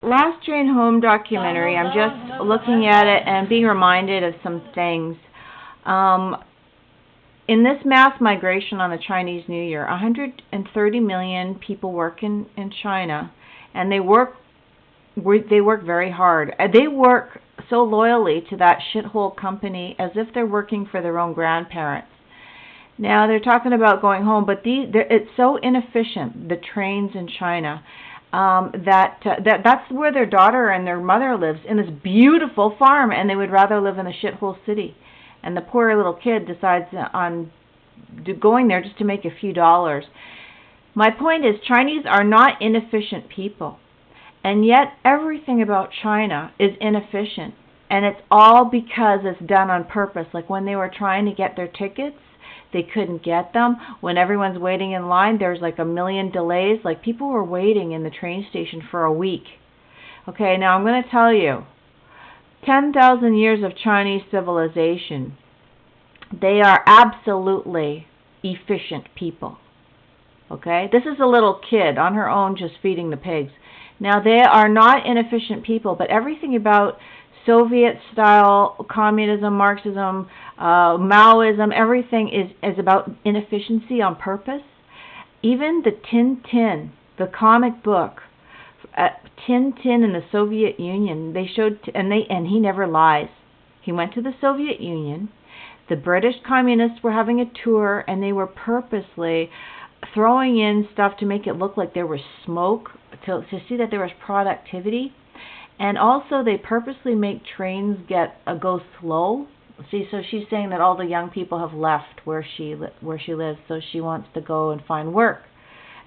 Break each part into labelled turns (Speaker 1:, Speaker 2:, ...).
Speaker 1: Last Train Home documentary, I'm just looking at it and being reminded of some things. Um, in this mass migration on the Chinese New Year, 130 million people work in China, and they work very hard. They work so loyally to that shithole company as if they're working for their own grandparents. Now they're talking about going home, but it's so inefficient, the trains in China. That's where their daughter and their mother lives, in this beautiful farm, and they would rather live in the shithole city. And the poor little kid decides on going there just to make a few dollars. My point is, Chinese are not inefficient people, and yet everything about China is inefficient, and it's all because it's done on purpose. Like when they were trying to get their tickets, they couldn't get them. When everyone's waiting in line, there's like a million delays. Like people were waiting in the train station for a week. Okay, now I'm going to tell you, 10,000 years of Chinese civilization, they are absolutely efficient people. Okay, this is a little kid on her own just feeding the pigs. Now they are not inefficient people, but everything about Soviet-style communism, Marxism, Maoism, everything is about inefficiency on purpose. Even the Tintin, the comic book, Tintin in the Soviet Union, they showed, and he never lies. He went to the Soviet Union. The British communists were having a tour, and they were purposely throwing in stuff to make it look like there was smoke, to see that there was productivity. And also, they purposely make trains go slow. See, so she's saying that all the young people have left where she lives, so she wants to go and find work.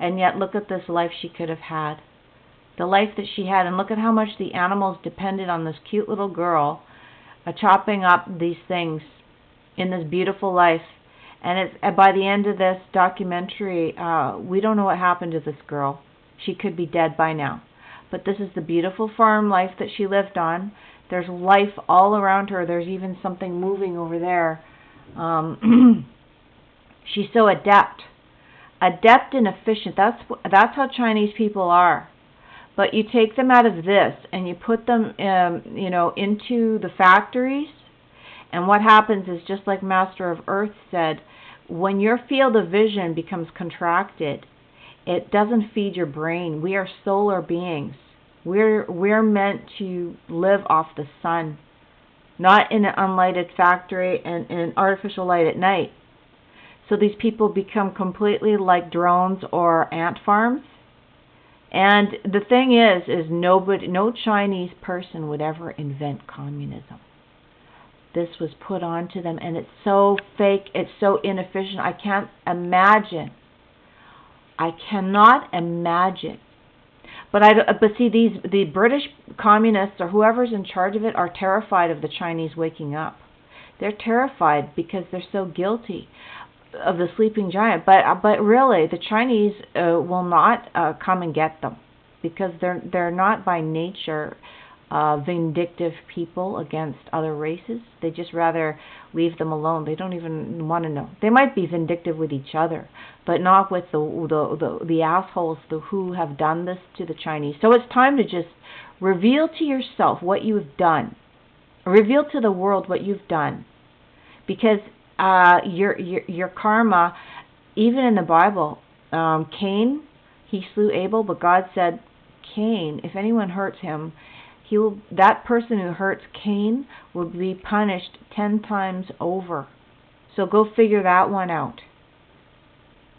Speaker 1: And yet, look at this life she could have had, the life that she had, and look at how much the animals depended on this cute little girl chopping up these things in this beautiful life. And by the end of this documentary, we don't know what happened to this girl. She could be dead by now. But this is the beautiful farm life that she lived on. There's life all around her. There's even something moving over there. She's so adept and efficient. That's how Chinese people are. But you take them out of this and you put them, into the factories. And what happens is, just like Master of Earth said, when your field of vision becomes contracted, it doesn't feed your brain. We are solar beings. We're meant to live off the sun, not in an unlighted factory and in an artificial light at night. So these people become completely like drones or ant farms. And the thing is no Chinese person would ever invent communism. This was put onto them, and it's so fake, it's so inefficient. I cannot imagine. But see, the British communists or whoever's in charge of it are terrified of the Chinese waking up. They're terrified because they're so guilty of the sleeping giant. But really, the Chinese will not come and get them, because they're not by nature vindictive people against other races. They just rather leave them alone. They don't even want to know. They might be vindictive with each other, but not with the assholes who have done this to the Chinese. So it's time to just reveal to yourself what you've done. Reveal to the world what you've done, because your karma, even in the Bible, Cain, he slew Abel, but God said, Cain, if anyone hurts him, that person who hurts Cain will be punished 10 times over. So go figure that one out.